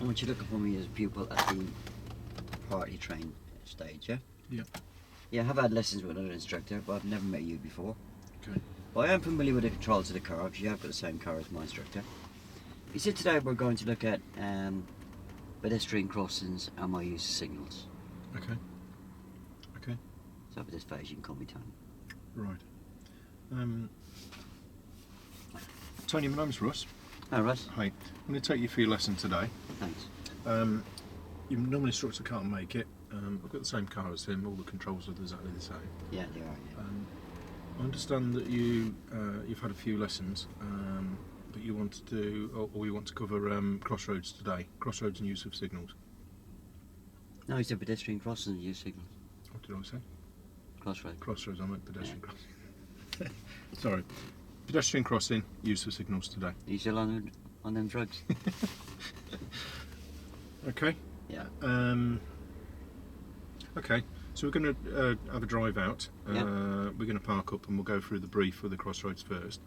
I want you looking for me as a pupil at the party train stage, yeah? Yeah. Yeah, I have had lessons with another instructor, but I've never met you before. Okay. Well, I am familiar with the controls of the car, because you have got the same car as my instructor. You said today we're going to look at pedestrian crossings and my use of signals. Okay. Okay. So for this phase you can call me Tony. Right. Tony, my name's Russ. Hi Russ. Hi. I'm going to take you through your lesson today. Thanks. Your normal instructor can't make it. I've got the same car as him. All the controls are exactly the same. Yeah, they are, yeah. I understand that you've had a few lessons, but you want to do, or you want to cover crossroads today. Crossroads and use of signals. No, it's a pedestrian crossing and use signals. What did I say? Crossroad. Crossroads. I meant pedestrian crossing. Sorry. Pedestrian crossing, use of signals today. Are you still on them drugs? Okay. Yeah. Okay. So we're going to have a drive out. Yeah. We're going to park up and we'll go through the brief for the crossroads first.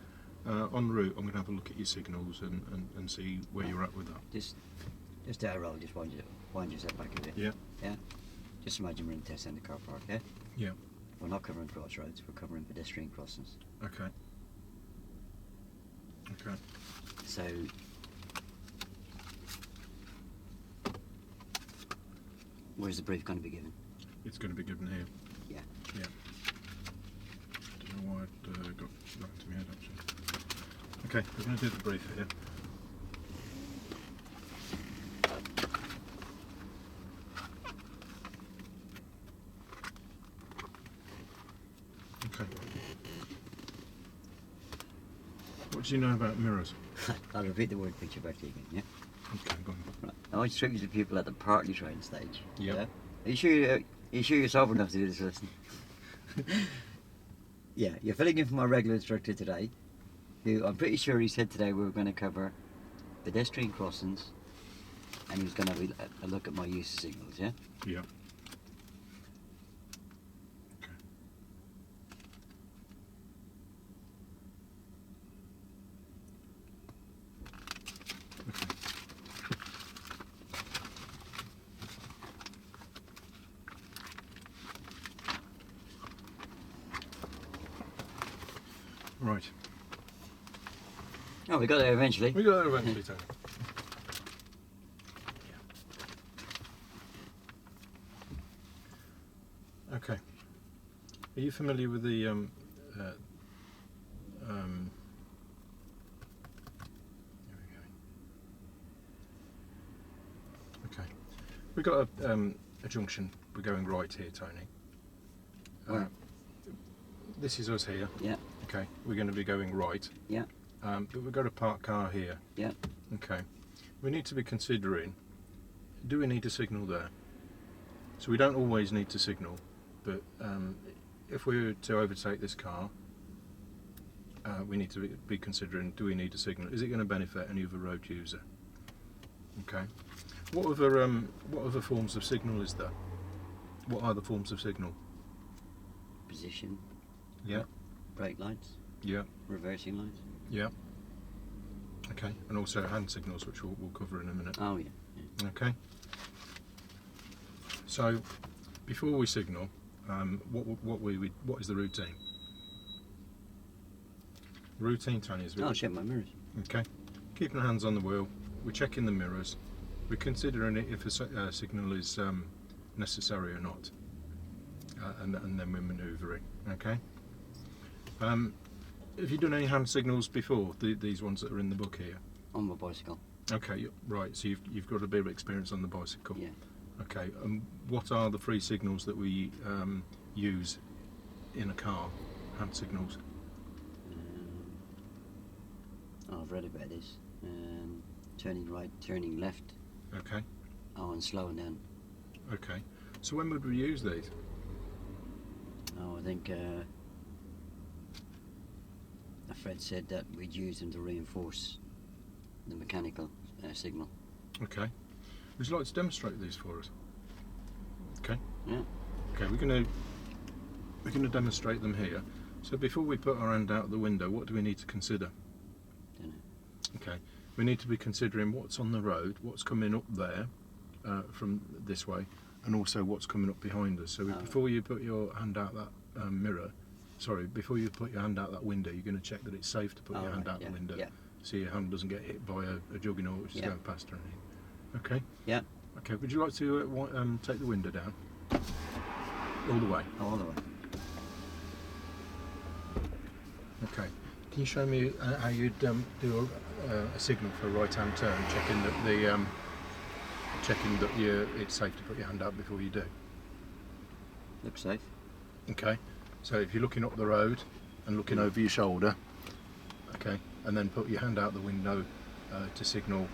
En route, I'm going to have a look at your signals and see where you're at with that. Just out of roll, just wind yourself back a bit. Yeah. Yeah. Just imagine we're in test center car park, yeah? Yeah. We're not covering crossroads, we're covering pedestrian crossings. Okay. Okay. So where's the brief going to be given? It's going to be given here. Yeah. Yeah. Don't know why it got knocked to my head actually. Okay, we're going to do the brief here. Okay. What do you know about mirrors? I'll repeat the word picture back to you again, yeah? Okay, go on. Right. I want to introduce the people at the party train stage. Yep. Yeah. Are you sure you're sober enough to do this lesson? Yeah, you're filling in for my regular instructor today, who I'm pretty sure he said today we were going to cover pedestrian crossings, and he was going to have a look at my use of signals, yeah? Yeah. Right. Oh, we got there eventually. We got there eventually, Tony. Okay. Are you familiar with the here we go. Okay. We've got a junction. We're going right here, Tony. Where? This is us here. Yeah, Okay. We're going to be going right. yeah, But we've got a parked car here. yeah. Okay. We need to be considering, do we need a signal there? So we don't always need to signal, but if we were to overtake this car, we need to be considering, do we need a signal? Is it going to benefit any other road user? Okay. What other forms of signal is there? What are the forms of signal? Position, Yeah. brake lights, Yeah. reversing lights. Yeah. Okay. And also hand signals, which we'll cover in a minute. Oh, yeah. Yeah. Okay. So, before we signal, what is the routine? Routine, Tony, is Oh, check my mirrors. okay. Keeping our hands on the wheel. We're checking the mirrors. We're considering it if a signal is necessary or not, and then we're manoeuvring. Okay. Have you done any hand signals before? These ones that are in the book here. On my bicycle. Okay. Right. So you've got a bit of experience on the bicycle. Yeah. Okay, and what are the free signals that we use in a car? Hand signals. I've read about this. Turning right, turning left. Okay. Oh, and slowing down. Okay. So when would we use these? Oh, I think Fred said that we'd use them to reinforce the mechanical signal. Okay. Would you like to demonstrate these for us? Okay. Yeah. Okay, we're going to demonstrate them here. So before we put our hand out the window, what do we need to consider? Dunno. Okay. we need to be considering what's on the road, what's coming up there from this way, and also what's coming up behind us. So before you put your hand out that before you put your hand out that window, you're going to check that it's safe to put your hand out the window, so your hand doesn't get hit by a jugging which is going past or anything. Okay? Yeah. Okay, would you like to take the window down? All the way? All the way. Okay. Can you show me how you'd do a signal for a right-hand turn, checking that it's safe to put your hand out before you do? Looks safe. Okay. So if you're looking up the road and looking over your shoulder, okay, and then put your hand out the window to signal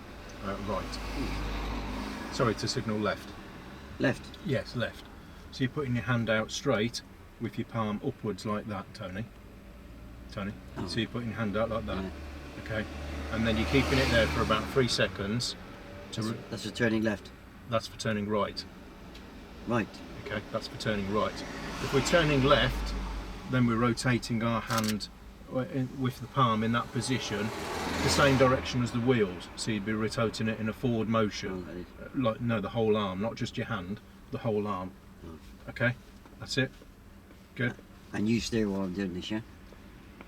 right. Sorry, to signal left. Left? Yes, left. So you're putting your hand out straight with your palm upwards like that, Tony. So you're putting your hand out like that, okay? And then you're keeping it there for about 3 seconds. That's for turning left? That's for turning right. Right. Okay, that's for turning right. If we're turning left, then we're rotating our hand with the palm in that position, the same direction as the wheels. So you'd be rotating it in a forward motion, the whole arm, not just your hand, the whole arm. Okay, that's it. Good. And you steer while I'm doing this, yeah?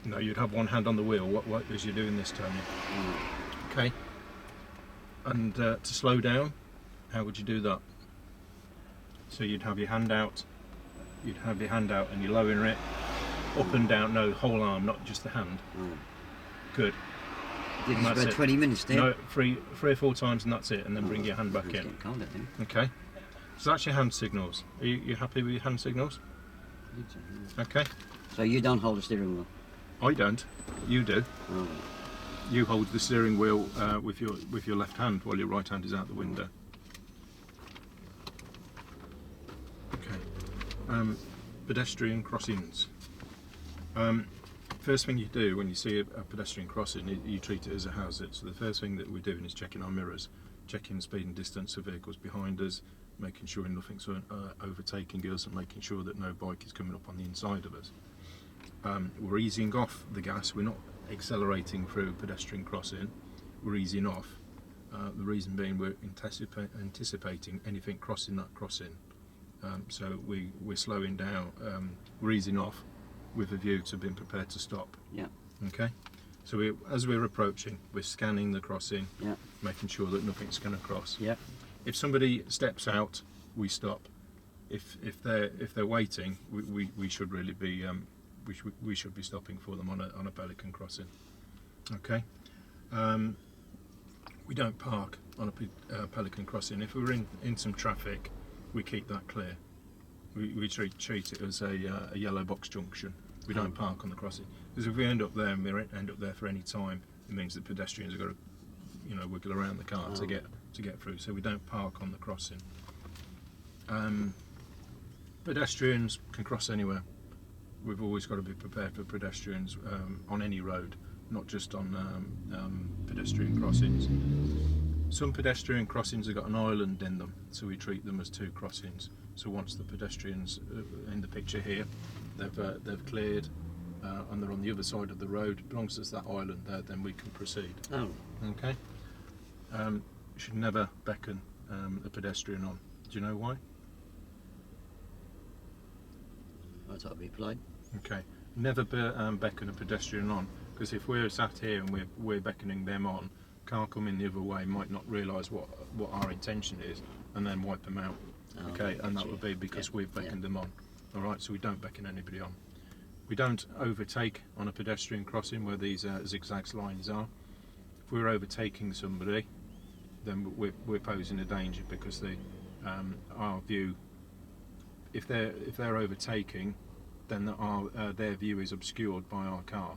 No, you'd have one hand on the wheel. What as you're doing this, Tony? Okay. And to slow down, how would you do that? So you'd have your hand out. You'd have your hand out, and you're lowering it up and down. No, the whole arm, not just the hand. Good. Did you spend 20 minutes there? No, three or four times, and that's it. And then bring your hand back in. Okay. So that's your hand signals. Are you happy with your hand signals? Okay. So you don't hold the steering wheel? I don't. You do. You hold the steering wheel with your left hand while your right hand is out the window. Okay. Pedestrian crossings. First thing you do when you see a pedestrian crossing, you treat it as a hazard. So the first thing that we're doing is checking our mirrors, checking the speed and distance of vehicles behind us, making sure nothing's overtaking us, and making sure that no bike is coming up on the inside of us. We're easing off the gas. We're not accelerating through a pedestrian crossing. We're easing off. The reason being we're anticipating anything crossing that crossing. So we're slowing down. We're easing off with a view to being prepared to stop. Yeah. Okay. So as we're approaching, we're scanning the crossing, making sure that nothing's going to cross. Yeah. If somebody steps out, we stop. If they're waiting, we should really be we should be stopping for them on a pelican crossing. Okay. We don't park on a pelican crossing. If we're in some traffic, we keep that clear. We treat it as a yellow box junction. We don't park on the crossing, because if we end up there and we end up there for any time, it means that pedestrians are going to, wiggle around the car to get through. So we don't park on the crossing. Pedestrians can cross anywhere. We've always got to be prepared for pedestrians on any road, not just on pedestrian crossings. Some pedestrian crossings have got an island in them, so we treat them as two crossings. So once the pedestrians in the picture here, they've cleared and they're on the other side of the road, as long as there's that island there, then we can proceed. Okay. You should never beckon a pedestrian on. Do you know why? I thought I'd be polite. Okay. Never beckon a pedestrian on, because if we're sat here and we're beckoning them on, car coming the other way might not realise what our intention is, and then wipe them out. Okay, and that would be because we've beckoned them on. All right, so we don't beckon anybody on. We don't overtake on a pedestrian crossing where these zigzag lines are. If we're overtaking somebody, then we're posing a danger, because our view, if they're overtaking, then their view is obscured by our car,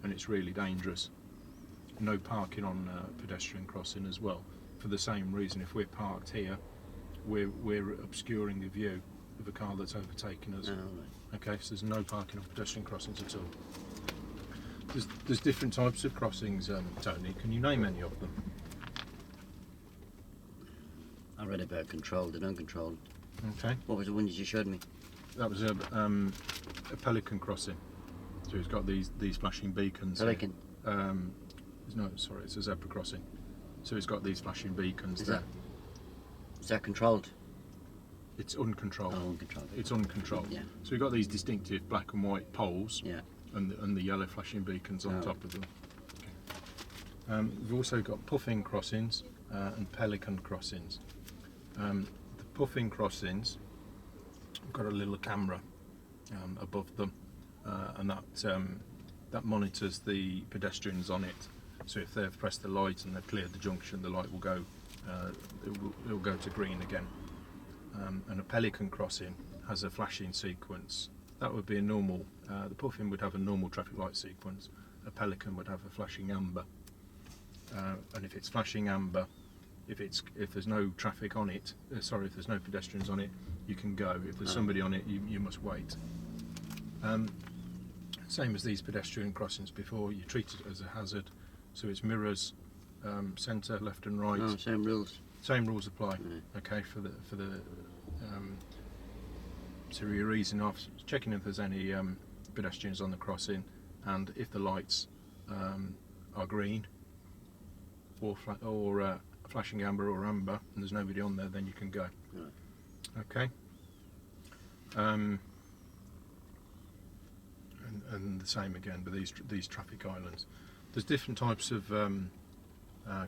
and it's really dangerous. No parking on pedestrian crossing as well, for the same reason. If we're parked here, we're obscuring the view of a car that's overtaking us. Okay, so there's no parking on pedestrian crossings at all. There's different types of crossings, Tony. Can you name any of them? I read about controlled and uncontrolled. Okay. What was the one you showed me? That was a pelican crossing. So it's got these flashing beacons. Pelican. No, sorry, it's a zebra crossing. So it's got these flashing beacons there. Is that controlled? It's uncontrolled. Oh, uncontrolled. It's uncontrolled. Yeah. So we've got these distinctive black and white poles. Yeah. And the yellow flashing beacons on top of them. Okay. We've also got puffin crossings and pelican crossings. The puffin crossings, we've got a little camera above them, and that monitors the pedestrians on it. So if they've pressed the light and they've cleared the junction, the light will go. It will go to green again. And a pelican crossing has a flashing sequence. That would be a normal. The puffin would have a normal traffic light sequence. A pelican would have a flashing amber. And if it's flashing amber, if there's no traffic on it, if there's no pedestrians on it, you can go. If there's somebody on it, you must wait. Same as these pedestrian crossings before, you treat it as a hazard. So it's mirrors, centre, left and right. Oh, same rules. Same rules apply. Okay, for the so you're easing off, checking if there's any pedestrians on the crossing, and if the lights are green or flashing amber or amber, and there's nobody on there, then you can go. Okay. And the same again with these traffic islands. There's different types of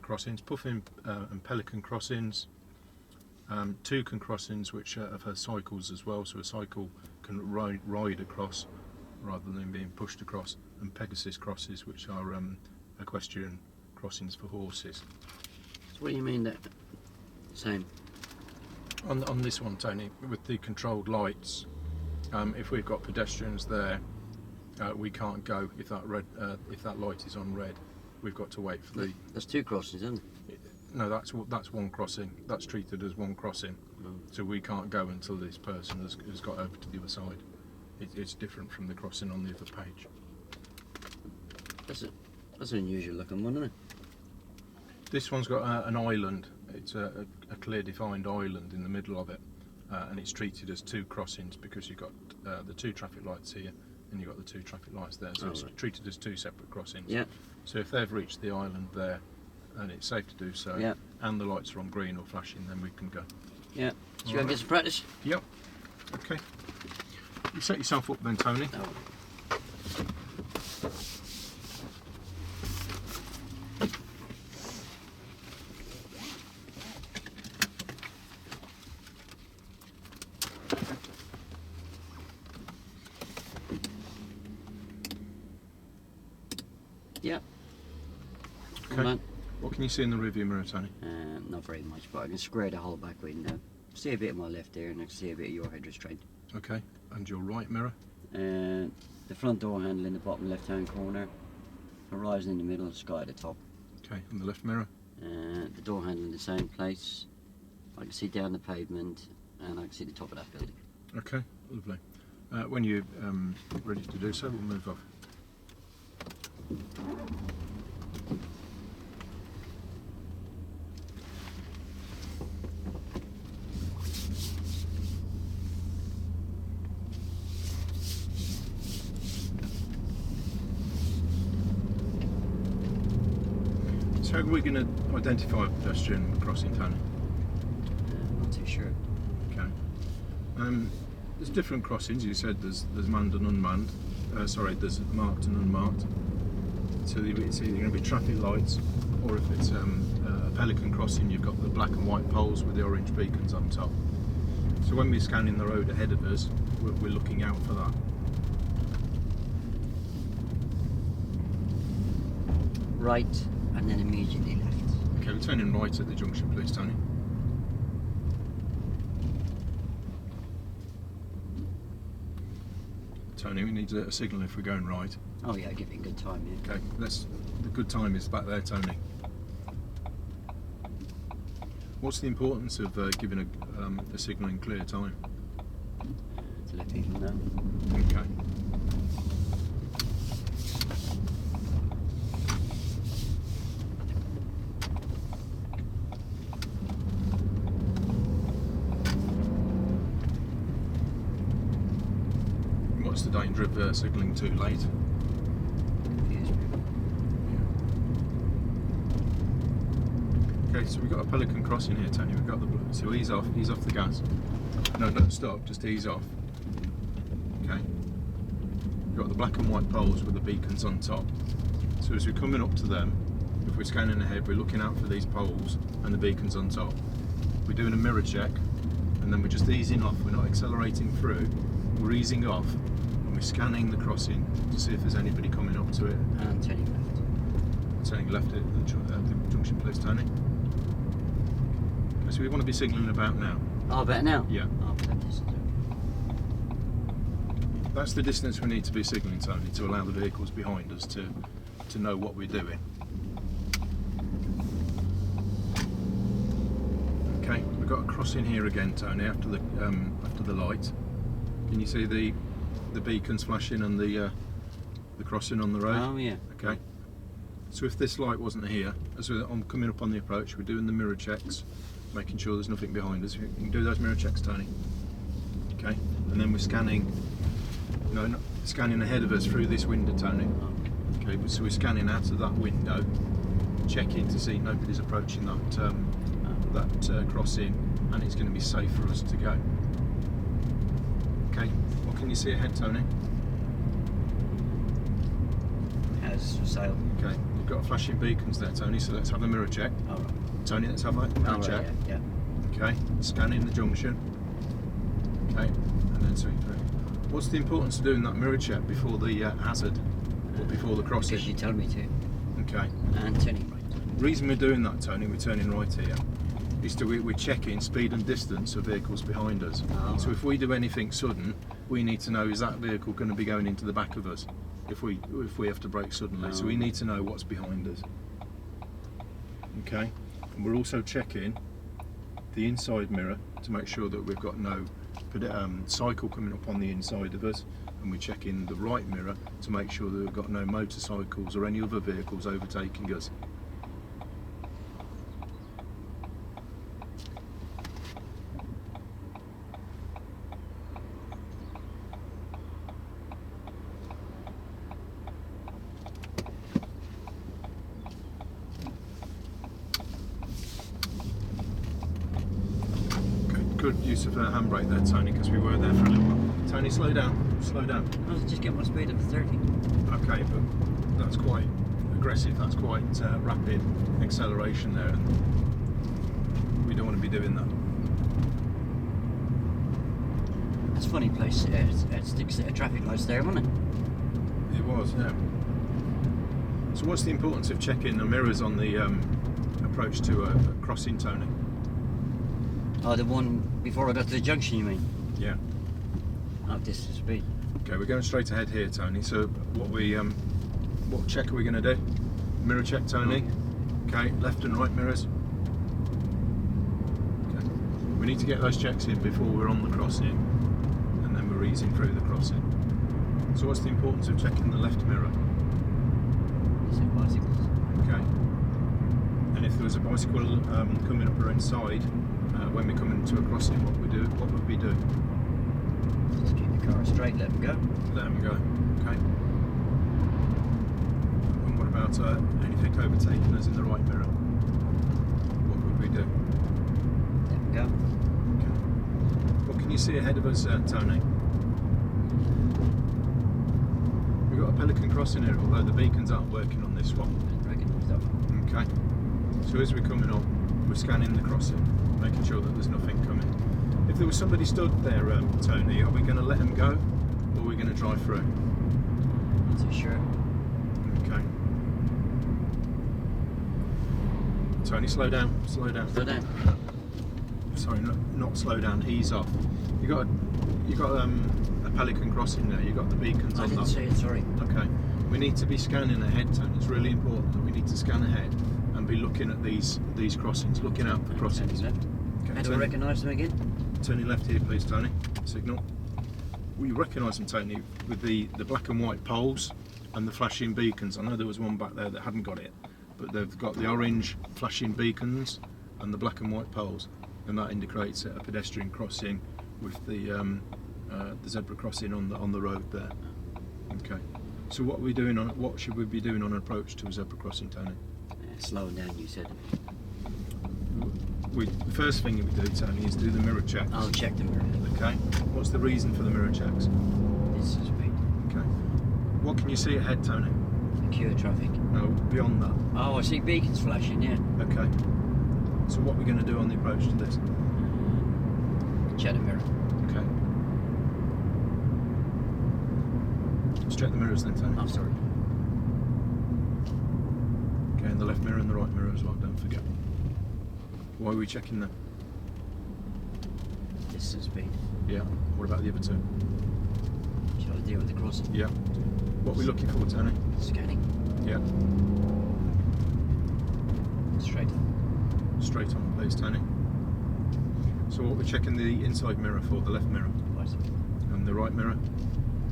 crossings, puffin and pelican crossings, toucan crossings, which have cycles as well, so a cycle can ride across rather than being pushed across, and Pegasus crosses, which are equestrian crossings for horses. So what do you mean that same? On this one, Tony, with the controlled lights, if we've got pedestrians there, we can't go if that light is on red. We've got to wait for the. There's two crossings, isn't it? No, that's one crossing. That's treated as one crossing. So we can't go until this person has got over to the other side. It's different from the crossing on the other page. That's an unusual looking one, isn't it? This one's got an island. It's a clear defined island in the middle of it, and it's treated as two crossings because you've got the two traffic lights here and you've got the two traffic lights there. So it's treated as two separate crossings. Yeah. So if they've reached the island there, and it's safe to do so, and the lights are on green or flashing, then we can go. Yeah. So you want to get some practice? Yep. Okay. You set yourself up then, Tony. Yeah. Okay. What can you see in the rearview mirror, Tony? Not very much, but I can square the whole back window. See a bit of my left here, and I can see a bit of your head restraint. Okay. And your right mirror? The front door handle in the bottom left-hand corner. Horizon in the middle, sky at the top. Okay. And the left mirror? The door handle in the same place. I can see down the pavement, and I can see the top of that building. Okay. Lovely. When you're ready to do so, we'll move off. So how are we going to identify a pedestrian crossing, Tony? Not too sure. Okay. There's different crossings. You said there's manned and unmanned. There's marked and unmarked. So it's either going to be traffic lights, or if it's a pelican crossing, you've got the black and white poles with the orange beacons on top. So when we're scanning the road ahead of us, we're looking out for that. Right, and then immediately left. Okay, we're turning right at the junction, please, Tony. Tony, we need a signal if we're going right. Oh yeah, give it a good time, yeah. Okay, the good time is back there, Tony. What's the importance of giving a signal in clear time? To let people know. Okay. What's the danger of signalling too late? So we've got a Pelican crossing here, Tony. We've got the blue. So ease off the gas. No, don't stop. Just ease off. Okay. We've got the black and white poles with the beacons on top. So as we're coming up to them, if we're scanning ahead, we're looking out for these poles and the beacons on top. We're doing a mirror check, and then we're just easing off. We're not accelerating through. We're easing off, and we're scanning the crossing to see if there's anybody coming up to it. And turning left. Turning left at the junction, please, Tony. Okay, so we want to be signalling about now. Oh, better now? Yeah. Oh, better distance. That's the distance we need to be signalling, Tony, to allow the vehicles behind us to know what we're doing. Okay, we've got a crossing here again, Tony, after the light. Can you see the beacons flashing and the crossing on the road? Oh, yeah. Okay. So if this light wasn't here, as I'm coming up on the approach, we're doing the mirror checks, making sure there's nothing behind us. You can do those mirror checks, Tony. Okay, and then we're scanning. No, not scanning ahead of us through this window, Tony. Okay, so we're scanning out of that window, checking to see nobody's approaching that crossing, and it's going to be safe for us to go. Okay, what can you see ahead, Tony? Houses for sale. Okay, we've got flashing beacons there, Tony, so let's have a mirror check. Oh, right. Tony, let's have a mirror Oh, check. right, yeah. Okay, scanning the junction. Okay, and then swing through. What's the importance of doing that mirror check before the hazard, or before the crossing? Because you told me to. Okay. And turning right. The reason we're doing that, Tony, we're turning right here, is we're checking speed and distance of vehicles behind us. Oh, so right. if we do anything sudden, we need to know, is that vehicle going to be going into the back of us if we have to brake suddenly. So we need to know what's behind us. Okay, and we're also checking the inside mirror to make sure that we've got no cycle coming up on the inside of us, and we're checking the right mirror to make sure that we've got no motorcycles or any other vehicles overtaking us. Good use of handbrake there, Tony, because we were there for a little while. Tony, slow down, slow down. I was just getting my speed up to 30. Okay, but that's quite aggressive, that's quite rapid acceleration there, and we don't want to be doing that. It's a funny place. It sticks at traffic lights there, wasn't it? It was, yeah. So what's the importance of checking the mirrors on the approach to a crossing, Tony? Oh, the one before I got to the junction, you mean? Yeah. Oh, this is speed. Okay, we're going straight ahead here, Tony. So what check are we going to do? Mirror check, Tony. Okay, left and right mirrors. Okay. We need to get those checks in before we're on the crossing, and then we're easing through the crossing. So what's the importance of checking the left mirror? Is it bicycles? Okay. And if there was a bicycle coming up our inside, when we're coming to a crossing, what would we do? Just keep the car straight, let them go. Let them go. Okay. And what about anything overtaking us in the right mirror? What would we do? Let them go. Okay. What can you see ahead of us, Tony? We've got a Pelican crossing here, although the beacons aren't working on this one. Didn't recognise that one. Okay. So as we're coming up, we're scanning the crossing, making sure that there's nothing coming. If there was somebody stood there, Tony, are we going to let them go, or are we going to drive through? Not too sure. Okay. Tony, slow down, slow down. Slow down. Sorry, not slow down. Ease off. You got a Pelican crossing there. You got the beacons I on didn't that. see it, sorry. Okay. We need to be scanning ahead, Tony. It's really important that we need to scan ahead and be looking at these crossings, looking out for crossings. Turning left. Okay, How do I recognise them again? turning left here, please, Tony. Signal. We recognise them, Tony, with the black and white poles and the flashing beacons. I know there was one back there that hadn't got it, but they've got the orange flashing beacons and the black and white poles, and that indicates a pedestrian crossing with the zebra crossing on the road there. Okay. So what should we be doing on an approach to a zebra crossing, Tony? Slowing down, you said. the first thing we do, Tony, is do the mirror checks. I'll check the mirror. Okay. What's the reason for the mirror checks? This is speed. Okay. What can you see ahead, Tony? Secure traffic. No, beyond that. Oh, I see beacons flashing, yeah. Okay. So what we're going to do on the approach to this? Check the mirror. Okay. Let's check the mirrors then, Tony. I'm sorry. Okay, and the left mirror and the right mirror as well, don't forget. Why are we checking them? This is speed. Yeah. What about the other two? Shall I deal with the crossing? Yeah. What are we looking for, Tony? Scanning. Yeah. Straight. Straight on, please, Tony. So what we're checking the inside mirror for, the left mirror. Right. And the right mirror.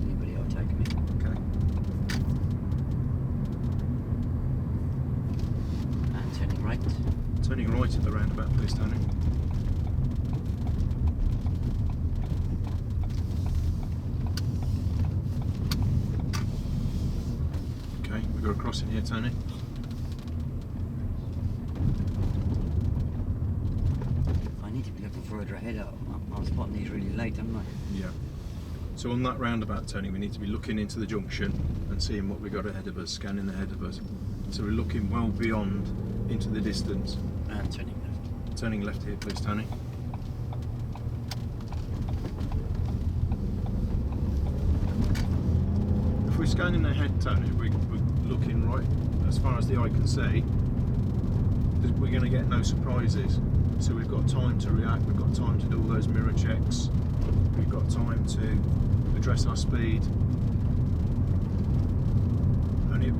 Anybody overtaking me? Okay. And turning right. Turning right at the roundabout, please, Tony. Okay, we've got a crossing here, Tony. I need to be looking further ahead. I'm spotting these really late, haven't I? Yeah. So on that roundabout, Tony, we need to be looking into the junction and seeing what we got ahead of us, scanning ahead of us. So we're looking well beyond into the distance. And turning left. Turning left here, please, Tony. If we're scanning ahead, Tony, we're looking right as far as the eye can see. We're going to get no surprises. So we've got time to react, we've got time to do all those mirror checks, we've got time to address our speed. And it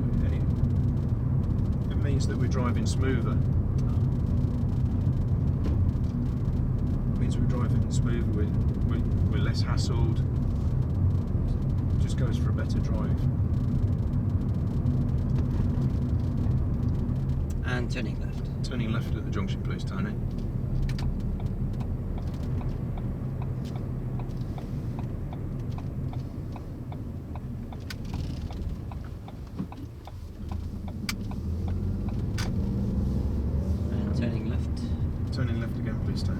means that we're driving smoother. It means we're driving smoother, we're less hassled. It just goes for a better drive. And turning left. Turning left at the junction, please, Tony. And turning left. Turning left again, please, Tony.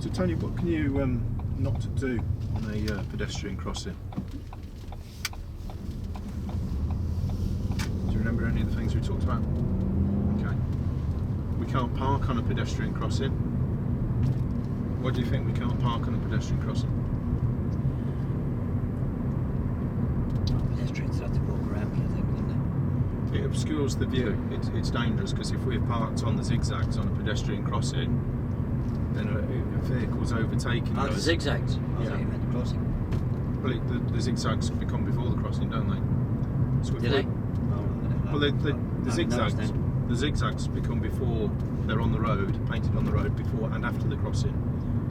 So, Tony, what can you not to do on a pedestrian crossing? Do you remember any of the things we talked about? Okay. We can't park on a pedestrian crossing. Why do you think we can't park on a pedestrian crossing? Pedestrians have to walk around me, I think, don't they? It obscures the view. It's dangerous because if we're parked on the zigzags on a pedestrian crossing, then a vehicle's overtaking Oh, the us. zigzags. I Yeah. thought you meant the crossing. Well, the zigzags become before the crossing, don't they? So if Do we- they? Well, the zigzags become before they're on the road, painted on the road before and after the crossing.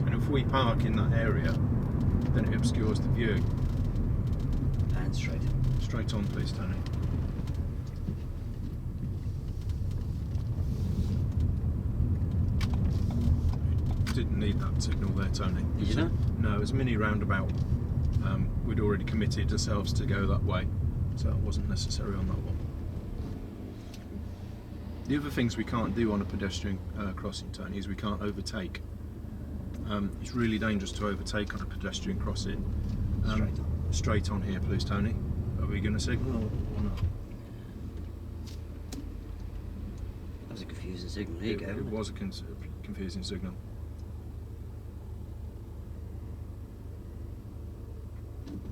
And if we park in that area, then it obscures the view. And straight. Straight on, please, Tony. Didn't need that signal there, Tony. Did you not? No, it was a mini roundabout. We'd already committed ourselves to go that way, so it wasn't necessary on that one. The other things we can't do on a pedestrian crossing, Tony, is we can't overtake. It's really dangerous to overtake on a pedestrian crossing. Straight on. Straight on here, please, Tony. Are we going to signal or not? That was a confusing signal. There you go. It was a confusing signal.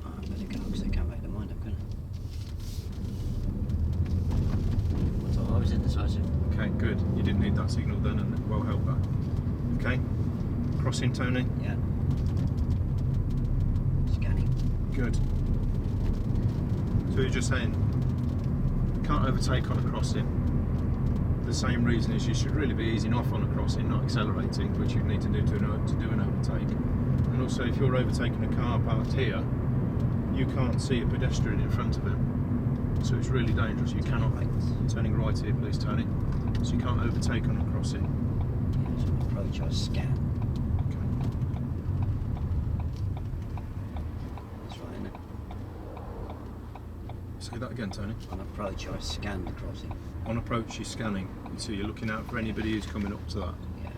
Oh, I better go because they can't make their mind up, can I? I thought I was indecisive. Okay, good. You didn't need that signal then, and well held back. Okay, crossing, Tony. Yeah. Scanning. Good. So you're just saying, can't overtake on a crossing. The same reason is you should really be easing off on a crossing, not accelerating, which you need to do to do an overtake. And also, if you're overtaking a car parked here, you can't see a pedestrian in front of him. So it's really dangerous. You cannot. Right. Turning right here, please, Tony. So you can't overtake on a crossing. Yeah, so approach or scan. Okay. That's right, isn't it? So Say that again, Tony. On approach, I scan the crossing. On approach, you're scanning, so you're looking out for anybody who's coming up to that. Yeah.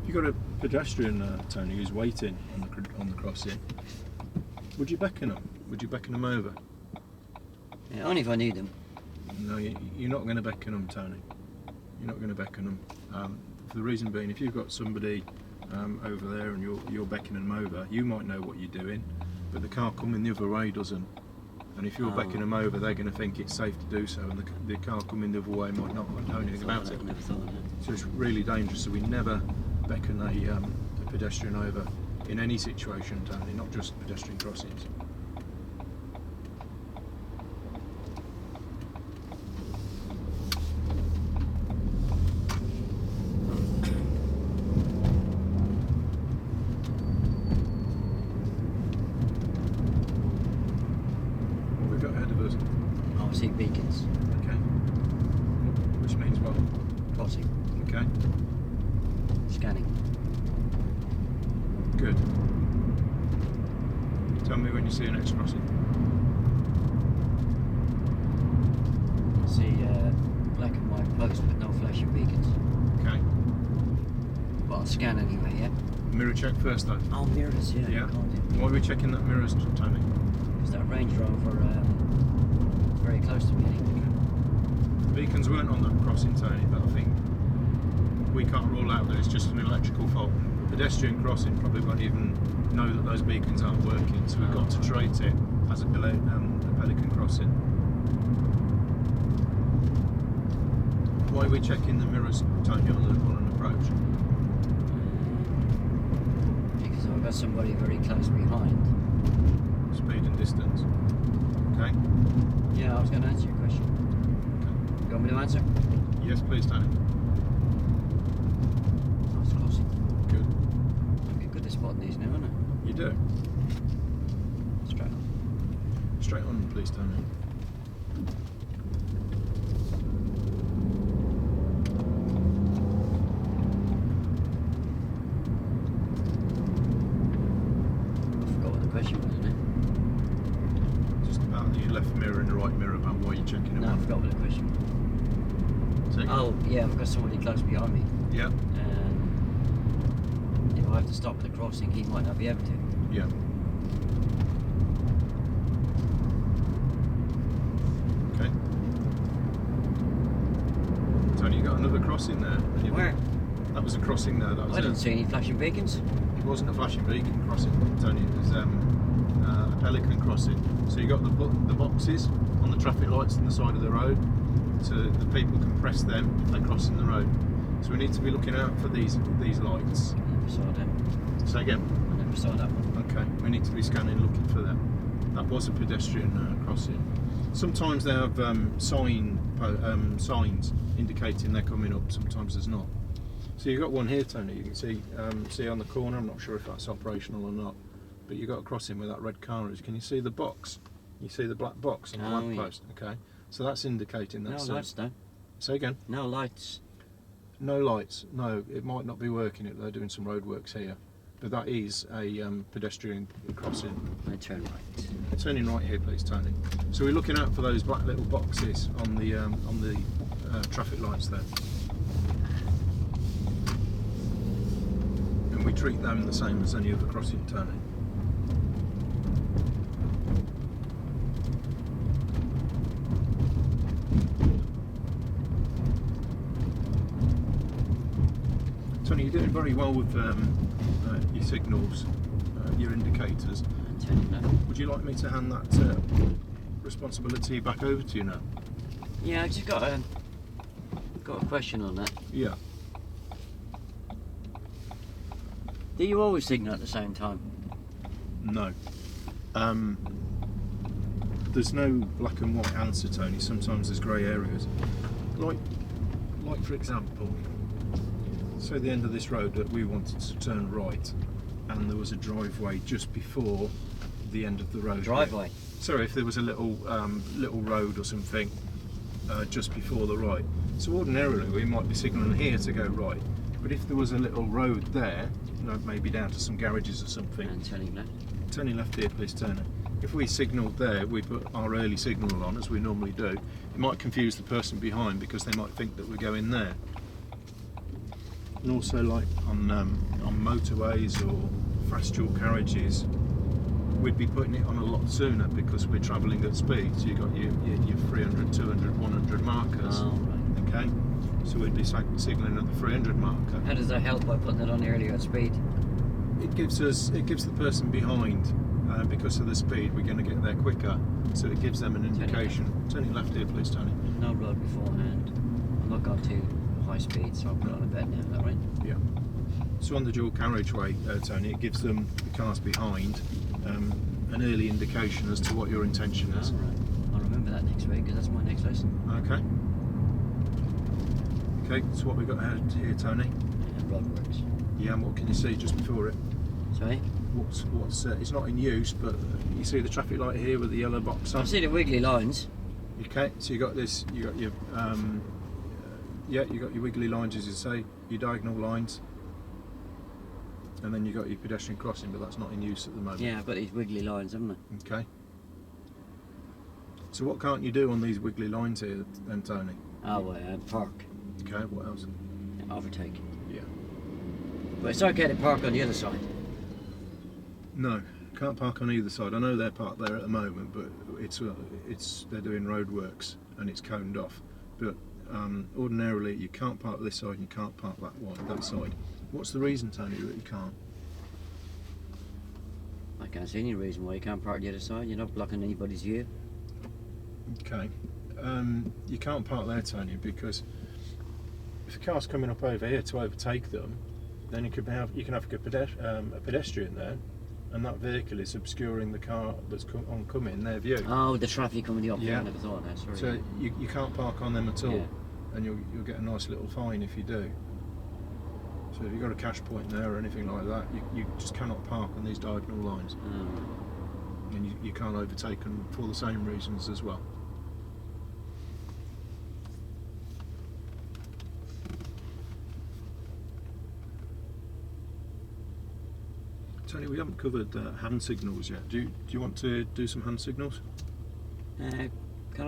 If you've got a pedestrian, Tony, who's waiting on the crossing, would you beckon them? Would you beckon them over? Yeah, only if I need them. No, you're not going to beckon them, Tony. You're not going to beckon them. For the reason being, if you've got somebody over there and you're beckoning them over, you might know what you're doing, but the car coming the other way doesn't. And if you're beckoning them over, they're going to think it's safe to do so, and the car coming the other way might not know anything about it. Never thought of that. So it's really dangerous. So we never beckon a pedestrian over in any situation, Tony, not just pedestrian crossings. I see beacons. Okay. Which means what? Crossing. Okay. Scanning. Good. Tell me when you see the next crossing. I see black and white posts with no flashing beacons. Okay. Well, I'll scan anyway, yeah? Mirror check first though. Oh, mirrors, yeah. Yeah. Can't do. Why are we checking that mirrors, Tony? Because that Range Rover very close to me. The beacons weren't on that crossing, Tony, but I think we can't rule out that it's just an electrical fault. The pedestrian crossing probably won't even know that those beacons aren't working, so we've got to treat it as a pelican crossing. Why are we checking the mirrors, Tony, on an approach? Because I've got somebody very close behind. Speed and distance. Okay. Yeah, I was going to answer your question. Okay. You want me to answer? Yes, please, Tony. Nice crossing. Good. I get good at spotting these now, isn't it? You do. Straight on. Straight on, please, Tony. I forgot what the question was, isn't it? Just about the left mirror and the right mirror, about why you're checking them. No, I forgot what the question was. Oh, yeah, I've got somebody close behind me. Yeah. And if I have to stop at the crossing, he might not be able to. Yeah. Okay. Tony, you got another crossing there. Where? That was a crossing there. That was I didn't see any flashing beacons. It wasn't a flashing beacon crossing, Tony. It was a pelican crossing. So you got the boxes on the traffic lights on the side of the road, so the people can press them if they're crossing the road. So we need to be looking out for these lights. I never saw them. Say again. I never saw that one. Okay, we need to be scanning, looking for them. That was a pedestrian crossing. Sometimes they have signs indicating they're coming up. Sometimes there's not. So you've got one here, Tony. You can see on the corner. I'm not sure if that's operational or not, but you've got a crossing where that red car is. Can you see the box? You see the black box on the lamppost? Yeah. Okay, so that's indicating that's No lights, though. Say again. No lights. No lights. No, it might not be working. They're doing some road works here, but that is a pedestrian crossing. I turn right. Turning right here, please, Tony. So we're looking out for those black little boxes on the traffic lights there, and we treat them the same as any other crossing, Tony. Tony, you're doing very well with your signals, your indicators. Would you like me to hand that responsibility back over to you now? Yeah, I just got a question on that. Yeah. Do you always signal at the same time? No. There's no black and white answer, Tony. Sometimes there's grey areas. Like for example, say the end of this road that we wanted to turn right, and there was a driveway just before the end of the road. Driveway? Sorry, if there was a little road or something just before the right. So ordinarily we might be signalling here to go right, but if there was a little road there, maybe down to some garages or something. And turning left. Turning left here, please, Turner. if we signalled there, we put our early signal on as we normally do, it might confuse the person behind because they might think that we're going there. And also, like on motorways or fast dual carriages, we'd be putting it on a lot sooner because we're travelling at speed. So you've got your 300, 200, 100 markers. Oh, right. Okay, so we'd be signalling at the 300 marker. How does that help by putting it on earlier at speed? It gives the person behind, because of the speed, we're going to get there quicker. So it gives them an indication. Turning left here, please, Tony. No road beforehand. I'm not going too high speed, so I'll put it on a bed now. Is that right? Yeah. So on the dual carriageway, Tony, it gives them, the cars behind, an early indication as to what your intention is. Oh, right. I'll remember that next week because that's my next lesson. Okay. Okay, so what we've got ahead here, Tony? Yeah, roadworks. Yeah, and what can you see just before it? Sorry? What's it's not in use, but you see the traffic light here with the yellow box on? I see the wiggly lines. Okay, so you got this, you got your you got your wiggly lines, as you say, your diagonal lines, and then you got your pedestrian crossing, but that's not in use at the moment. Yeah, I've got these wiggly lines, haven't I? Okay. So what can't you do on these wiggly lines here then, Tony? Oh, park. Okay, what else? Overtake. Yeah. But it's okay to park on the other side. No, can't park on either side. I know they're parked there at the moment, but it's they're doing roadworks and it's coned off. But ordinarily you can't park this side and you can't park that side. What's the reason, Tony, that you can't? I can't see any reason why you can't park the other side. You're not blocking anybody's view. Okay. You can't park there, Tony, because if a car's coming up over here to overtake them, then you can have a pedestrian there, and that vehicle is obscuring the car that's oncoming, their view. Oh, the traffic coming the opposite. Yeah. I never thought of that. Sorry. So you can't park on them at all, Yeah. and you'll get a nice little fine if you do. So if you've got a cash point there or anything like that, you just cannot park on these diagonal lines, and you can't overtake them for the same reasons as well. Tony, we haven't covered hand signals yet. Do you want to do some hand signals? Can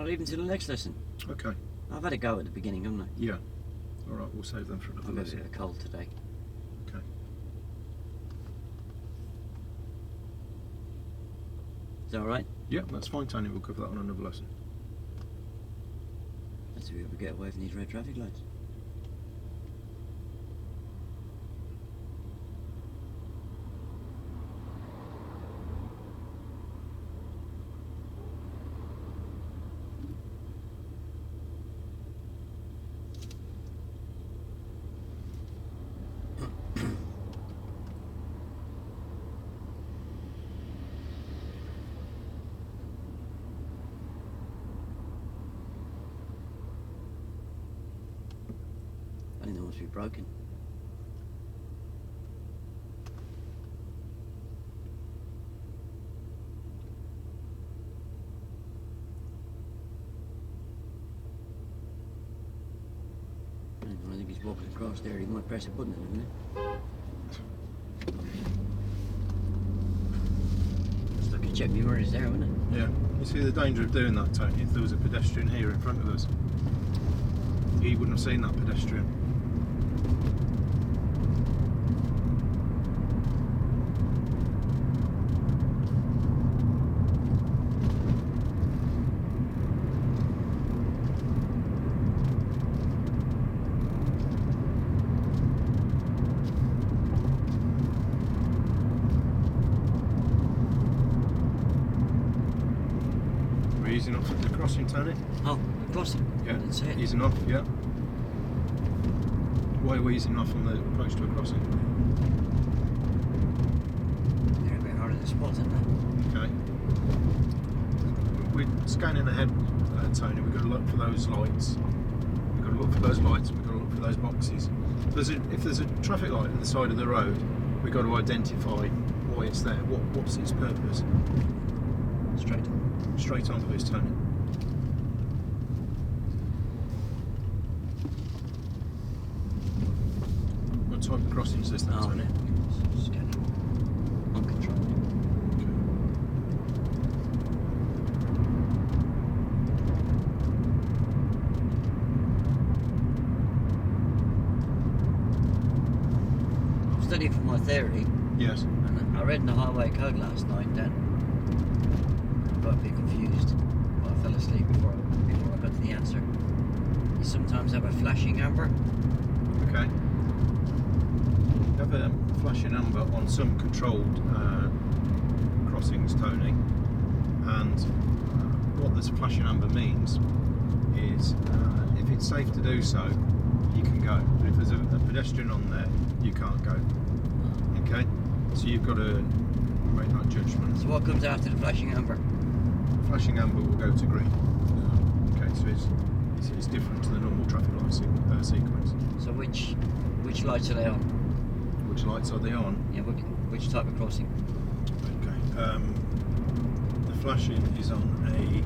I leave them to the next lesson? Okay. I've had a go at the beginning, haven't I? Yeah. All right, we'll save them for another I've got a lesson. bit of a cold today. Okay. Is that all right? Yeah, that's fine, Tony. We'll cover that on another lesson. Let's see if we get away from these red traffic lights. I think they must be broken. I think he's walking across there. He might press a button in a minute. Just like a check me mirrors there, wouldn't it? Yeah. You see the danger of doing that, Tony? If there was a pedestrian here in front of us, he wouldn't have seen that pedestrian. We're easing off at the crossing, Tony. Oh, crossing. Yeah, That's it. easing off, yeah. Why are we easing off on the approach to a crossing? They're a bit harder to spot, aren't they? Okay. We're scanning ahead, Tony. We've got to look for those lights. We've got to look for those lights. We've got to look for those boxes. If there's a traffic light at the side of the road, we've got to identify why it's there. What's its purpose? Straight on. Straight on, please, Tony. What type of crossing is this then, Oh, Tony? yeah. Scanning. Uncontrolled. studying for my theory, Yes. and I read in the highway code last night that I got a bit confused. Well, I fell asleep before I got to the answer. You sometimes have a flashing amber. Okay. You have a flashing amber on some controlled crossings, Tony, and what this flashing amber means is if it's safe to do so, you can go. But if there's a pedestrian on there, you can't go. Okay? So you've got to make that judgment. So what comes after the flashing amber? Flashing amber will go to green. Okay, so it's different to the normal traffic light sequence. So which lights are they on? Which lights are they on? Yeah, which type of crossing? Okay. The flashing is on a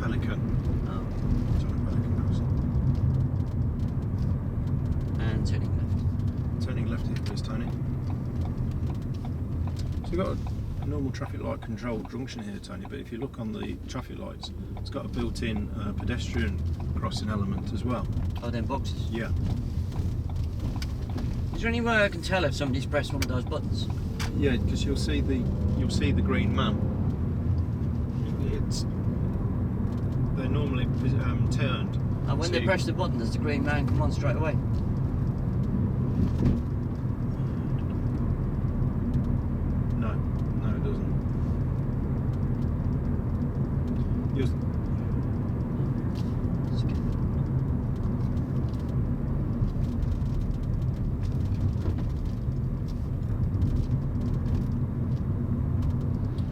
Pelican. Oh. It's on a Pelican crossing. And turning left. Turning left here, please, Tony. So you've got a normal traffic light controlled junction here, Tony, but if you look on the traffic lights, it's got a built-in pedestrian crossing element as well. Oh, them boxes. Yeah. Is there any way I can tell if somebody's pressed one of those buttons? Yeah, because you'll see the green man. They're normally turned. And when they press the button, does the green man come on straight away? No, it doesn't.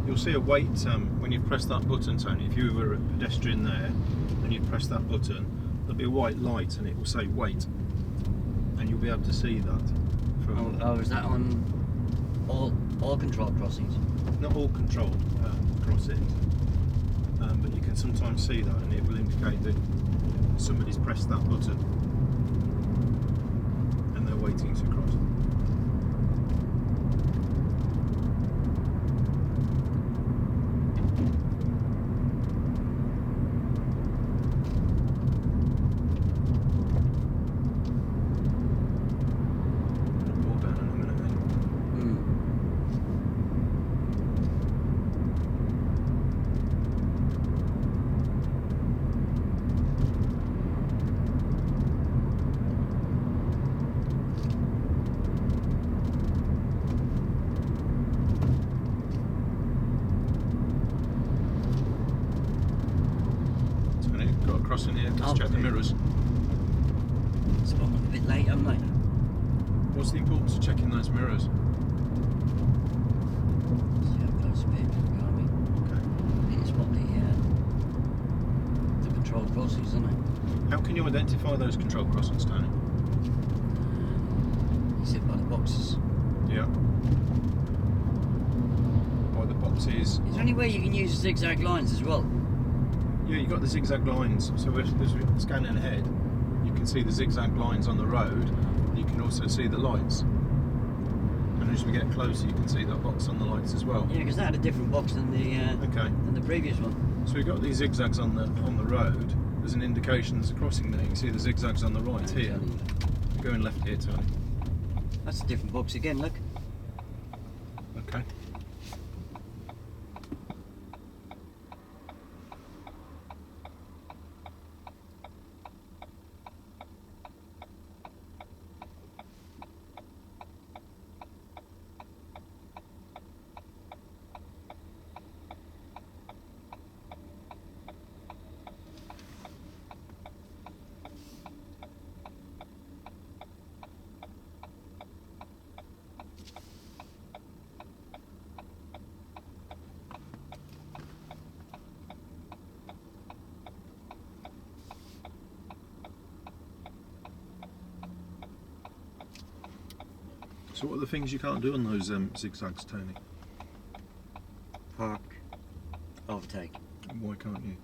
You'll see a wait when you press that button, Tony. If you were a pedestrian there and you press that button, there'll be a white light and it will say wait, and you'll be able to see that. From Oh, is that on all controlled crossings? not all controlled crossings, but you can sometimes see that, and it will indicate that somebody's pressed that button and they're waiting to cross. Crossing here, just check the mirrors. It's gone a bit late, haven't I? What's the importance of checking those mirrors? See how close the vehicle are we? Okay. I think it's what the controlled crossings, isn't it? How can you identify those controlled crossings, Tony? You sit by the boxes. Yeah. By the boxes. Is there any way you can use zigzag lines as well? Yeah, you've got the zigzag lines. So as we're scanning ahead, you can see the zigzag lines on the road. You can also see the lights. And as we get closer, you can see that box on the lights as well. Yeah, because that had a different box than the previous one. So we've got these zigzags on the road. There's an indication there's a crossing there. You can see the zigzags on the right here. You're going left here, Tony. That's a different box again, look. Okay. So what are the things you can't do on those zigzags, Tony? Park, overtake. Why can't you?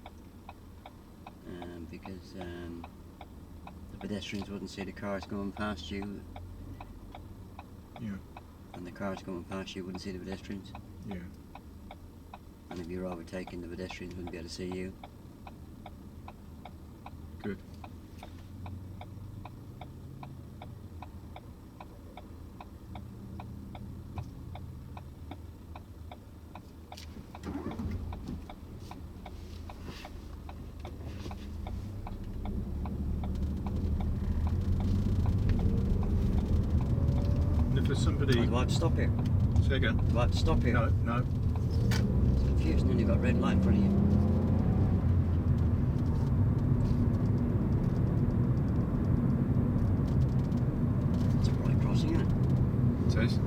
Because the pedestrians wouldn't see the cars going past you. Yeah. And the cars going past you wouldn't see the pedestrians. Yeah. And if you're overtaking, the pedestrians wouldn't be able to see you. Good. if there's somebody... Oh, do I have to stop here? Say again? Do I have to stop here? No. It's confusing when you've got a red light in front of you. It's a right crossing, isn't it? It is.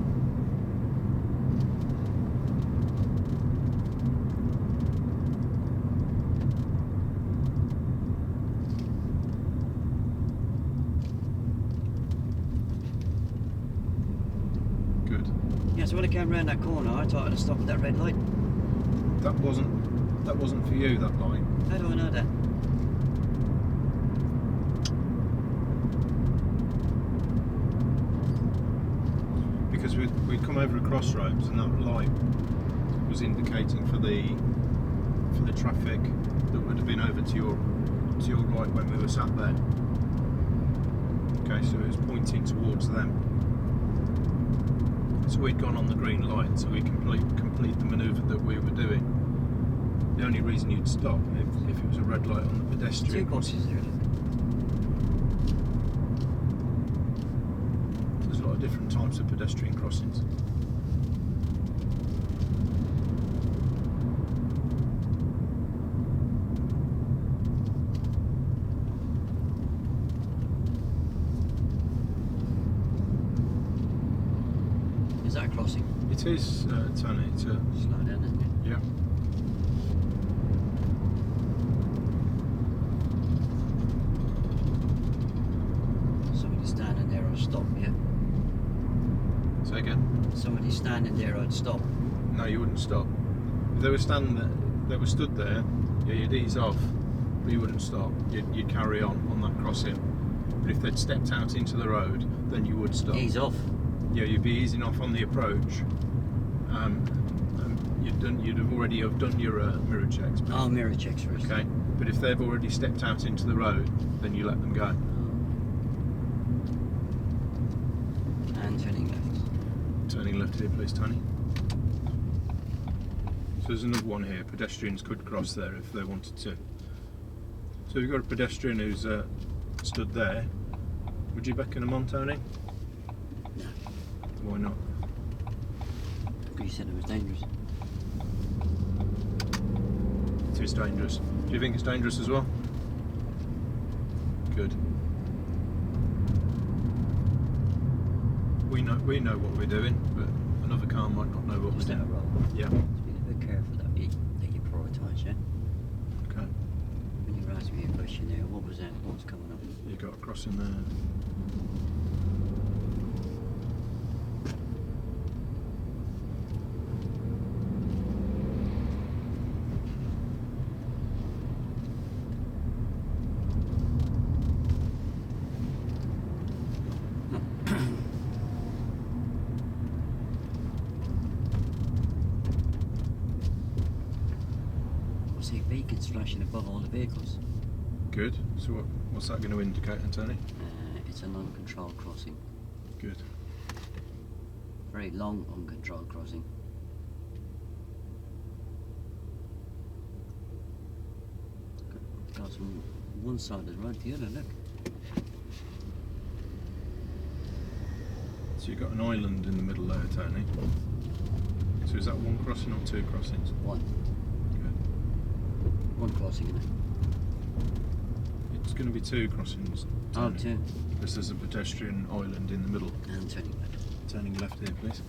Good. Yeah, so when I came round that corner, I thought I'd stop at that red light. That wasn't for you, that light. How do I know that? Because we'd come over a crossroads and that light was indicating for the traffic that would have been over to your right when we were sat there. Okay, so it was pointing towards them. So we'd gone on the green light, so we complete the manoeuvre that we were doing. The only reason you'd stop if it was a red light on the pedestrian. Two buses there, look. There's a lot of different types of pedestrian crossings. Is that a crossing? It is, Tony. It's a... Slow down, isn't it? Yeah. Somebody standing there, I'd stop, yeah? Say again? Somebody standing there, I'd stop. No, you wouldn't stop. If they were standing there, they were stood there, yeah, you'd ease off, but you wouldn't stop. You'd carry on that crossing. But if they'd stepped out into the road, then you would stop. Ease off. Yeah, you'd be easing off on the approach. You'd have already done your mirror checks. Oh, mirror checks first. Okay, but if they've already stepped out into the road, then you let them go. And turning left. Turning left here, please, Tony. So there's another one here. Pedestrians could cross there if they wanted to. So we've got a pedestrian who's stood there. Would you beckon him on, Tony? No. Why not? Because you said it was dangerous. It is dangerous. Do you think it's dangerous as well? Good. We know what we're doing, but another car might not know what we're Just out doing. of roll. Yeah. Just be a bit careful that you prioritise, yeah? Okay. When you were asking me a question there, what was that? What was coming up? You got a crossing there. I see beacons flashing above all the vehicles. Good. So what's that going to indicate, Tony? It's an uncontrolled crossing. Good. Very long uncontrolled crossing. Goes from one side of the road to the other, look. So you've got an island in the middle there, Tony. So is that one crossing or two crossings? One. Good. One crossing, isn't it? It's going to be two crossings, Oh, Tony. two. Because there's a pedestrian island in the middle. And turning left. Turning left here, please.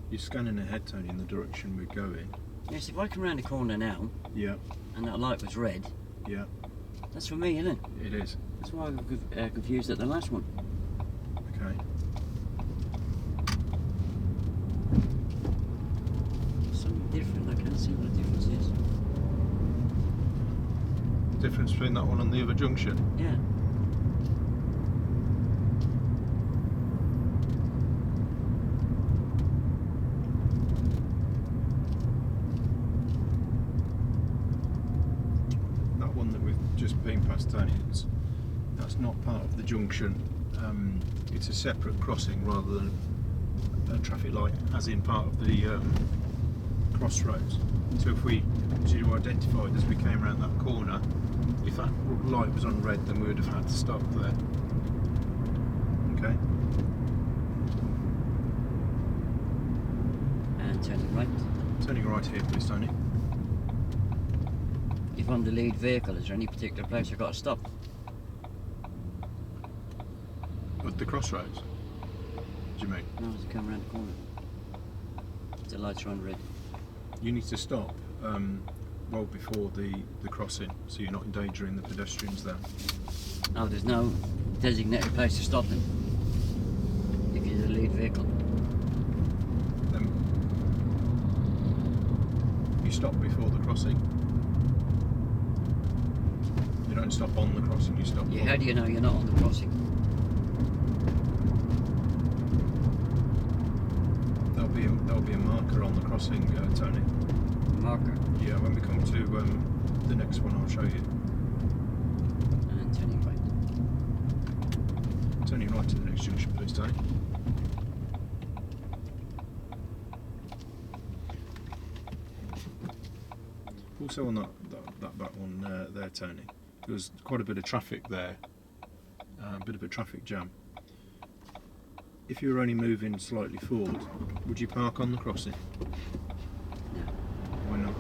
You're scanning ahead, Tony, in the direction we're going. Yes, if I come round the corner now, Yeah, and that light was red, yeah, that's for me, isn't it? it is. That's why I got confused at the last one. Okay. Something different, I can't see what the difference is. Difference between that one and the other junction. Yeah. That one that we've just been past, Tony, that's not part of the junction. It's a separate crossing rather than a traffic light, as in part of the crossroads. So if we, as you identified, as we came around that corner, if that light was on red, then we would have had to stop there. Okay. And turning right. Turning right here, please, Tony. If I'm the lead vehicle, is there any particular place I've got to stop? At the crossroads? What do you mean? No, as I come around the corner. The lights are on red. You need to stop well before the crossing, so you're not endangering the pedestrians there. Oh, there's no designated place to stop them if you're the lead vehicle. You stop before the crossing. You don't stop on the crossing, you stop. Yeah, how do you know you're not on the crossing? There'll be a marker on the crossing, Tony. Marker. Yeah, when we come to the next one, I'll show you. And turning right. Turning right to the next junction, please, Tony. Also on that back one there, Tony, there was quite a bit of traffic there, a bit of a traffic jam. If you were only moving slightly forward, would you park on the crossing? No. Why not?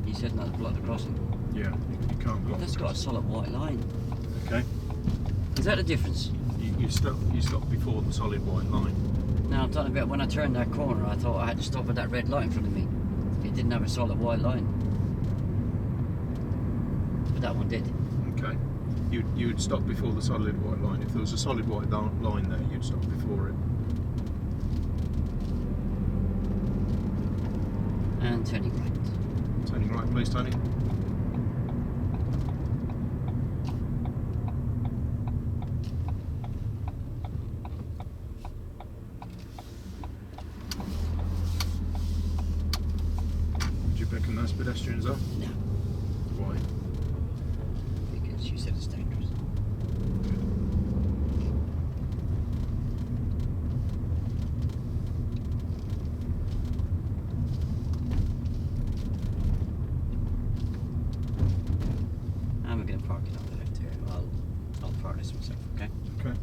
You said not to block the crossing. Yeah, you can't block. That's got a solid white line. Okay. Is that the difference? You stop before the solid white line. Now I'm talking about when I turned that corner, I thought I had to stop at that red light in front of me. It didn't have a solid white line. But that one did. Okay. You'd stop before the solid white line. If there was a solid white line there, you'd stop before it. And turning right. Turning right, please, Tony. Would you beckon those pedestrians up? No, Why? because you said it's dangerous. I'm going to park it on the left here. I'll park this myself, okay? Okay.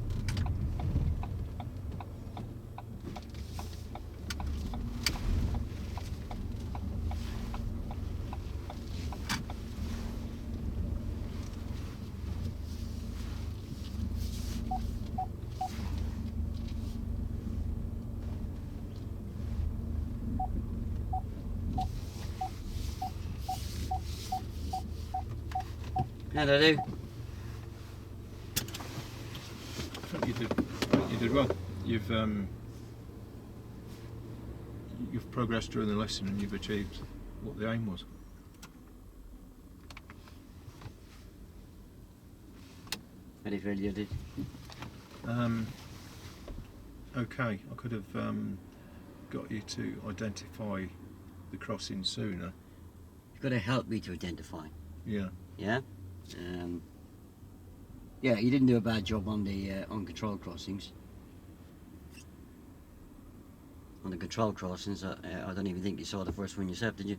How'd I do? I think you did well. You've progressed during the lesson and you've achieved what the aim was. How do you feel you did? Okay, I could have got you to identify the crossing sooner. You've got to help me to identify. Yeah. Yeah? Yeah, you didn't do a bad job on the uncontrolled crossings. On the controlled crossings, I don't even think you saw the first one yourself, did you?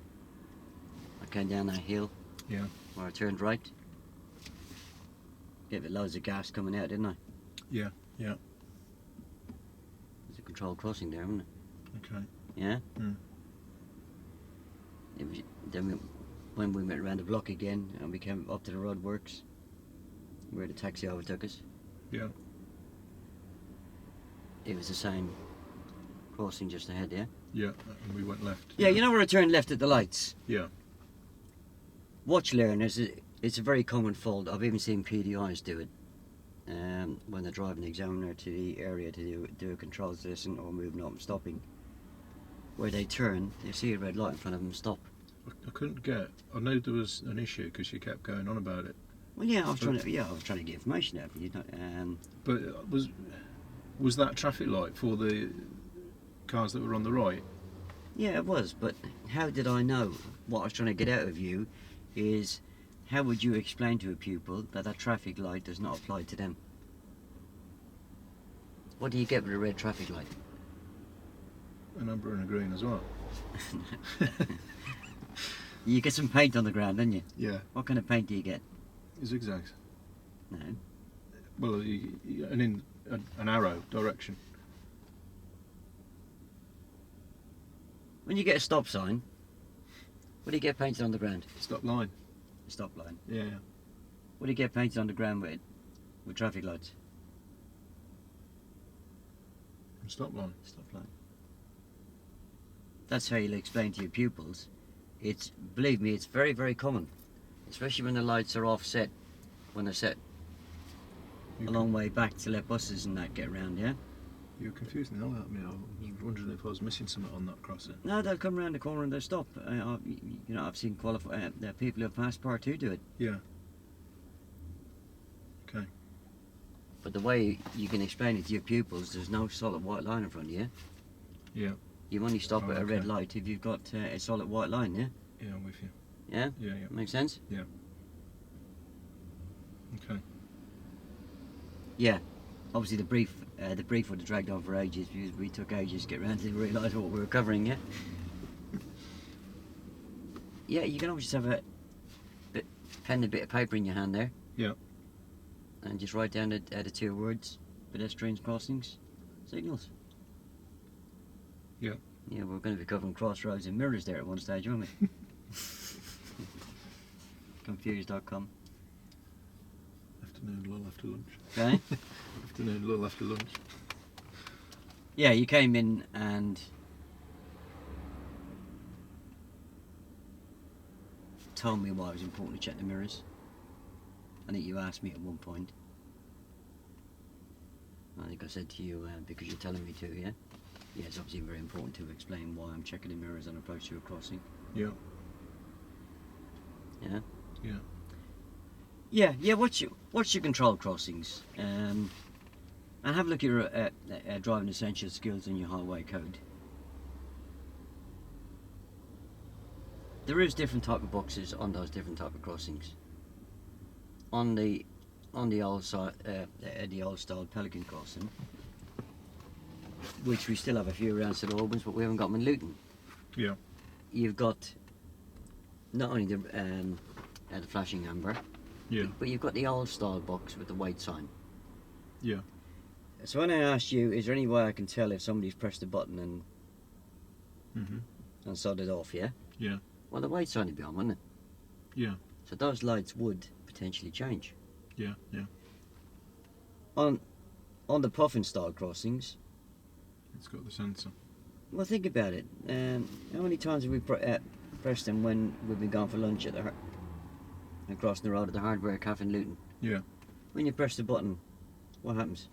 I came down that hill Yeah. where I turned right. Gave it loads of gas coming out, didn't I? Yeah. Yeah. There's a controlled crossing there, isn't it? Okay. Yeah? Mm. Then when we went around the block again and we came up to the roadworks where the taxi overtook us, Yeah. it was the same crossing just ahead, yeah? Yeah. And we went left. Yeah, you know where I turned left at the lights? Yeah. Watch learners, it's a very common fault. I've even seen PDIs do it when they're driving the examiner to the area to do a controls lesson or moving up and stopping. Where they turn, they see a red light in front of them, stop. I couldn't get. I know there was an issue because you kept going on about it. Well, yeah, I was trying to get information out of you. But was that traffic light for the cars that were on the right? Yeah, it was, but how did I know? What I was trying to get out of you is, how would you explain to a pupil that that traffic light does not apply to them? What do you get with a red traffic light? An amber and a green as well. You get some paint on the ground, don't you? Yeah. What kind of paint do you get? Zigzags. No. Well, an arrow direction. When you get a stop sign, what do you get painted on the ground? Stop line. A stop line. Yeah. What do you get painted on the ground with traffic lights? Stop line. Stop line. That's how you'll explain to your pupils. It's, believe me, it's very, very common, especially when the lights are offset, when they're set a long way back to let buses and that get around, yeah? You're confusing the hell out of me. I was wondering if I was missing something on that crossing. No, they'll come around the corner and they'll stop. I've seen people who have passed Part 2 do it. Yeah. Okay. But the way you can explain it to your pupils, there's no solid white line in front of you. Yeah. You only stop at a red okay. light if you've got a solid white line, yeah? Yeah, I'm with you. Yeah? Yeah. Make sense? Yeah. Okay. Yeah. Obviously the brief would have dragged on for ages because we took ages to get around to realise what we were covering, yeah? Yeah, you can always just have a pen and a bit of paper in your hand there. Yeah. And just write down the 2 words: pedestrians, crossings, signals. Yeah. Yeah, we're going to be covering crossroads and mirrors there at one stage, aren't we? Confused.com. Afternoon lull after lunch. Okay. Afternoon lull after lunch. Yeah, you came in and told me why it was important to check the mirrors. I think you asked me at one point. I think I said to you, because you're telling me to, yeah? Yeah, it's obviously very important to explain why I'm checking the mirrors on approach to a crossing. Yeah. Yeah? Yeah. Yeah, watch your control crossings. And have a look at your driving essential skills and your highway code. There is different type of boxes on those different type of crossings. On the old side, the old style Pelican crossing, which we still have a few around St Albans, but we haven't got them in Luton. Yeah. You've got not only the flashing amber, Yeah. but you've got the old style box with the wait sign. Yeah. So when I asked you, is there any way I can tell if somebody's pressed a button and sodded off, yeah? Yeah. Well, the wait sign would be on, wouldn't it? Yeah. So those lights would potentially change. Yeah. On the puffin style crossings, It's got the sensor. well, think about it. How many times have we pressed them when we've been gone for lunch at across the road at the Hardware Cafe in Luton? Yeah. When you press the button, what happens?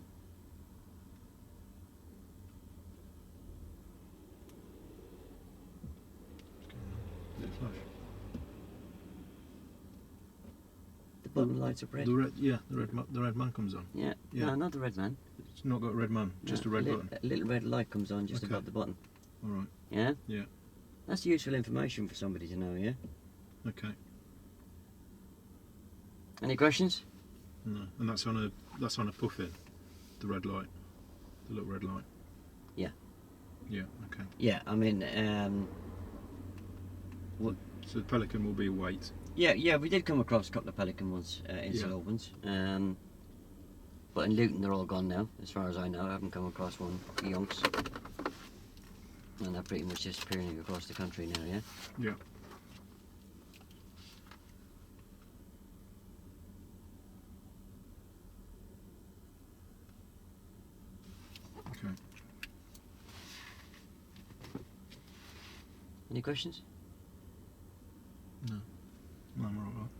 Did it flash? The button lights up red. The red. Yeah. The red man comes on. Yeah. Yeah. No, not the red man. It's not got a red man. Just No, a red button. A little red light comes on just Okay. above the button. All right. Yeah. Yeah. That's useful information for somebody to know. Yeah. Okay. Any questions? No. And that's on a puffin. The red light. The little red light. Yeah. Yeah. Okay. Yeah. I mean, So the Pelican will be a weight. yeah. We did come across a couple of Pelican ones in St Yeah. Albans. But in Luton they're all gone now, as far as I know. I haven't come across one yonks. And they're pretty much disappearing across the country now, yeah? Yeah. Okay. Any questions? No. No, I'm all right.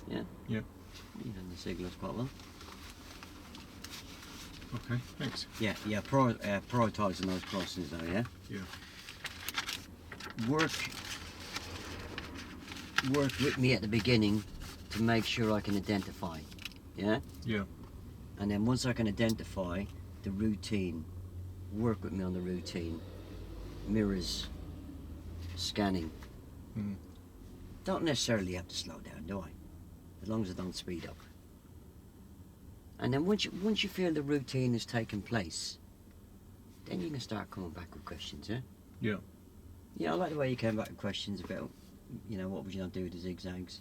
Yeah? Yeah. You've done the signals quite well. Okay. Thanks. Yeah, prioritising those crossings though, yeah? Yeah. Work with me at the beginning to make sure I can identify, yeah? Yeah. And then once I can identify the routine, work with me on the routine. Mirrors, scanning. Mm. Don't necessarily have to slow down, do I? As long as I don't speed up. And then once you feel the routine has taken place, then you can start coming back with questions, yeah? Yeah. Yeah, I like the way you came back with questions about, what would you not do with the zigzags?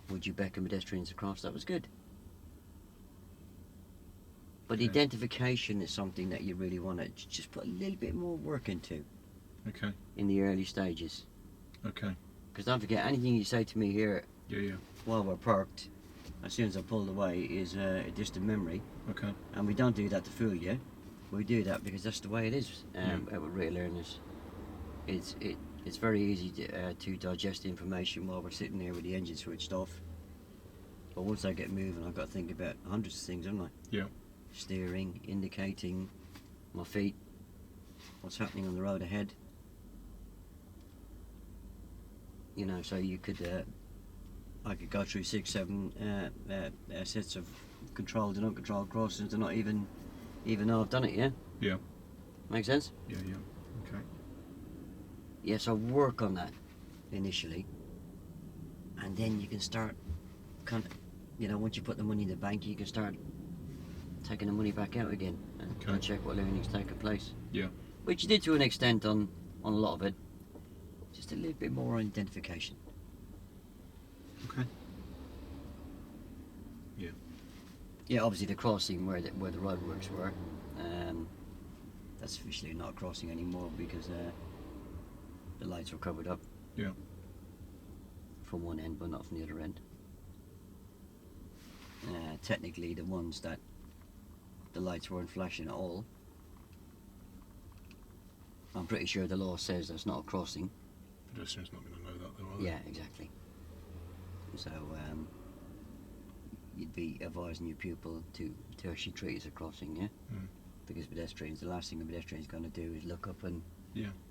Would you beckon pedestrians across? That was good. But Okay. identification is something that you really want to just put a little bit more work into Okay. in the early stages. Okay. Because don't forget, anything you say to me here Yeah. while we're parked, as soon as I pull away, is a distant memory. Okay. And we don't do that to fool you. We do that because that's the way it is with real learners. It's very easy to digest information while we're sitting there with the engine switched off. But once I get moving, I've got to think about hundreds of things, haven't I? Yeah. Steering, indicating, my feet, what's happening on the road ahead. So you could, I could go through 6, 7 sets of controlled and uncontrolled crossings and not even know I've done it, yeah? Yeah. Make sense? Yeah. Okay. Yes, I work on that initially, and then you can start once you put the money in the bank, you can start taking the money back out again and check what learning's taken place. Yeah. Which you did to an extent on a lot of it. Just a little bit more identification. Okay. Yeah. Yeah, obviously the crossing where the roadworks were, that's officially not a crossing anymore because the lights were covered up. Yeah. From one end, but not from the other end. Technically, the ones that the lights weren't flashing at all, I'm pretty sure the law says that's not a crossing. Pedestrian's not going to know that, though, are they? Yeah, exactly. So you'd be advising your pupil to actually treat it as a crossing, yeah? Mm. Because pedestrians, the last thing a pedestrian's going to do is look up and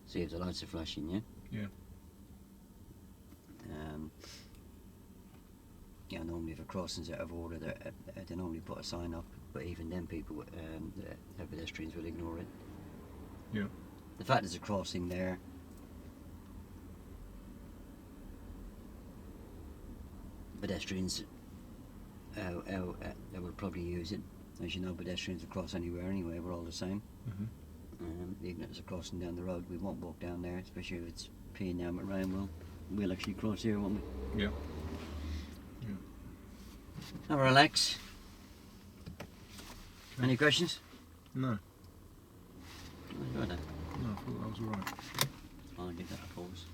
see if the lights are flashing, yeah? Yeah. Normally if a crossing's out of order, they normally put a sign up, but even then people, the pedestrians will ignore it. Yeah. The fact there's a crossing there, pedestrians they will probably use it. As you know, pedestrians will cross anywhere anyway, we're all the same. Mm-hmm. Even if there's a crossing down the road, we won't walk down there, especially if it's peeing down with rain. We'll actually cross here, won't we? Yeah. Now relax. Okay. Any questions? No. Enjoy that. No, I thought that was alright. I'll give that a pause.